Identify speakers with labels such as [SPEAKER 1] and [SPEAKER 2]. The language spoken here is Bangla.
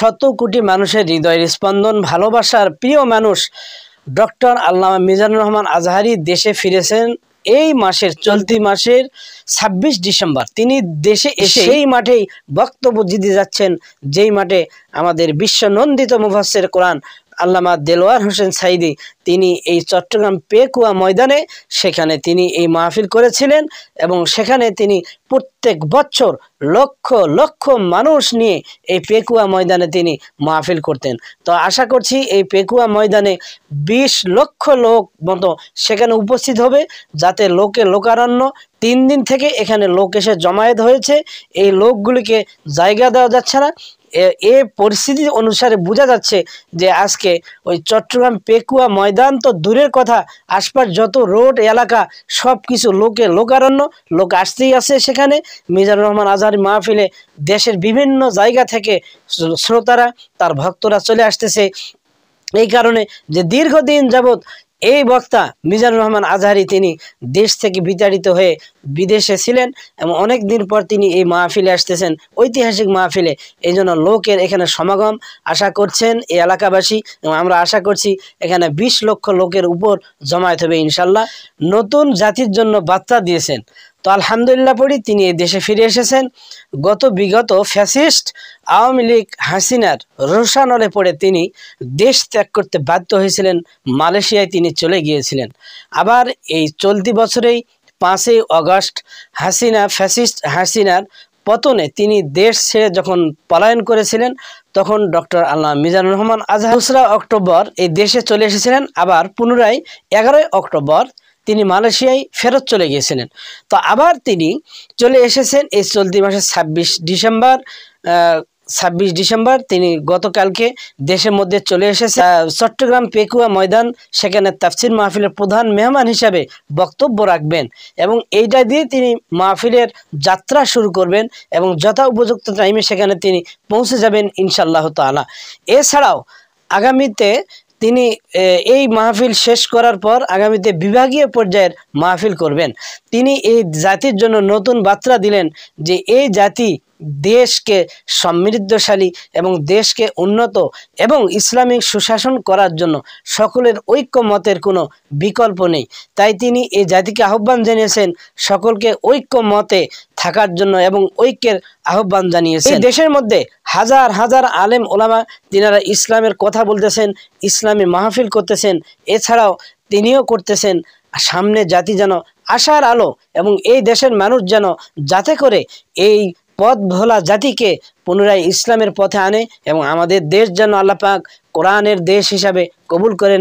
[SPEAKER 1] শত কোটি মানুষের হৃদয়ের স্পন্দন, ভালোবাসার প্রিয় মানুষ ডক্টর আল্লামা মিজানুর রহমান আজহারী দেশে ফিরেছেন এই মাসের চলতি মাসের ২৬ ডিসেম্বর। তিনি দেশে এসে সেই মাঠেই বক্তব্য দিতে যাচ্ছেন, যেই মাঠে আমাদের বিশ্বনন্দিত মুফাসসির কোরআন আল্লামা দেলোয়ার হোসেন সাঈদী তিনি এই চট্টগ্রাম পেকুয়া ময়দানে সেখানে তিনি এই মাহফিল করেছিলেন এবং সেখানে তিনি প্রত্যেক বছর লক্ষ লক্ষ মানুষ নিয়ে এই পেকুয়া ময়দানে তিনি মাহফিল করতেন। তো আশা করছি এই পেকুয়া ময়দানে ২০ লক্ষ লোক মতো সেখানে উপস্থিত হবে, যাতে লোকে লোকারণ্য। ৩ দিন থেকে এখানে লোক এসে জমায়েত হয়েছে, এই লোকগুলিকে জায়গা দেওয়া যাচ্ছে না। এ পরিস্থিতি অনুসারে বোঝা যাচ্ছে যে আজকে ওই চট্টগ্রাম পেকুয়া ময়দান তো দূরের কথা, আশপাশ যত রোড এলাকা সব কিছু লোকে লোকারণ্য, লোক আসতেই আছে। সেখানে মিজানুর রহমান আজহারী মাহফিলে দেশের বিভিন্ন জায়গা থেকে শ্রোতারা, তার ভক্তরা চলে আসতেছে। এই কারণে যে দীর্ঘদিন যাবৎ এই বক্তা মিজানুর রহমান আজহারী তিনি দেশ থেকে বিতাড়িত হয়ে বিদেশে ছিলেন এবং অনেক দিন পর তিনি এই মাহফিলে আসতেছেন, ঐতিহাসিক মাহফিলে। এই জন্য লোকের এখানে সমাগম আশা করছেন এই এলাকাবাসী, এবং আমরা আশা করছি এখানে ২০ লক্ষ লোকের উপর জমায়েত হবে ইনশাল্লাহ। নতুন জাতির জন্য বার্তা দিয়েছেন, তো আলহামদুলিল্লাহ পড়ি তিনি এই দেশে ফিরে এসেছেন। বিগত ফ্যাসিস্ট আওয়ামী লীগ হাসিনার রোষানলে পড়ে তিনি দেশ ত্যাগ করতে বাধ্য হয়েছিলেন, মালয়েশিয়ায় তিনি চলে গিয়েছিলেন। আবার এই চলতি বছরেই ৫ই অগস্ট ফ্যাসিস্ট হাসিনার পতনে তিনি দেশ ছেড়ে যখন পলায়ন করেছিলেন, তখন ডক্টর আল্লামা মিজানুর রহমান আজহারী ২রা অক্টোবর এই দেশে চলে এসেছিলেন। আবার পুনরায় ১১ই অক্টোবর তিনি মালয়েশিয়ায় ফেরত চলে গিয়েছিলেন। তো আবার তিনি চলে এসেছেন এই চলতি মাসের ২৬ ডিসেম্বর তিনি গতকালকে দেশের মধ্যে চলে এসেছে চট্টগ্রাম পেকুয়া ময়দান। সেখানে তাফসির মাহফিলের প্রধান মেহমান হিসাবে বক্তব্য রাখবেন এবং এইটা দিয়ে তিনি মাহফিলের যাত্রা শুরু করবেন এবং যথা উপযুক্ত টাইমে সেখানে তিনি পৌঁছে যাবেন ইনশাআল্লাহ তাআলা। এছাড়াও আগামীতে তিনি এই মাহফিল শেষ করার পর আগামীতে বিভাগীয় পর্যায়ের মাহফিল করবেন। তিনি এই জাতির জন্য নতুন বার্তা দিলেন যে এই জাতি দেশকে সমৃদ্ধশালী এবং দেশকে উন্নত এবং ইসলামিক সুশাসন করার জন্য সকলের ঐক্য মতের কোনো বিকল্প নেই। তাই তিনি এই জাতিকে আহ্বান জানিয়েছেন সকলকে ঐক্য মতে থাকার জন্য এবং ঐক্যের আহ্বান জানিয়েছেন। দেশের মধ্যে হাজার হাজার আলেম ওলামা তিনারা ইসলামের কথা বলতেছেন, ইসলামী মাহফিল করতেছেন। এছাড়াও তিনিও করতেছেন সামনে জাতি যেন আশার আলো এবং এই দেশের মানুষ যেন যাতে করে এই পথ ভোলা জাতিকে পুনরায় ইসলামের পথে আনে এবং আমাদের দেশ যেন আল্লাহ পাক কোরআনের দেশ হিসাবে কবুল করে নেন।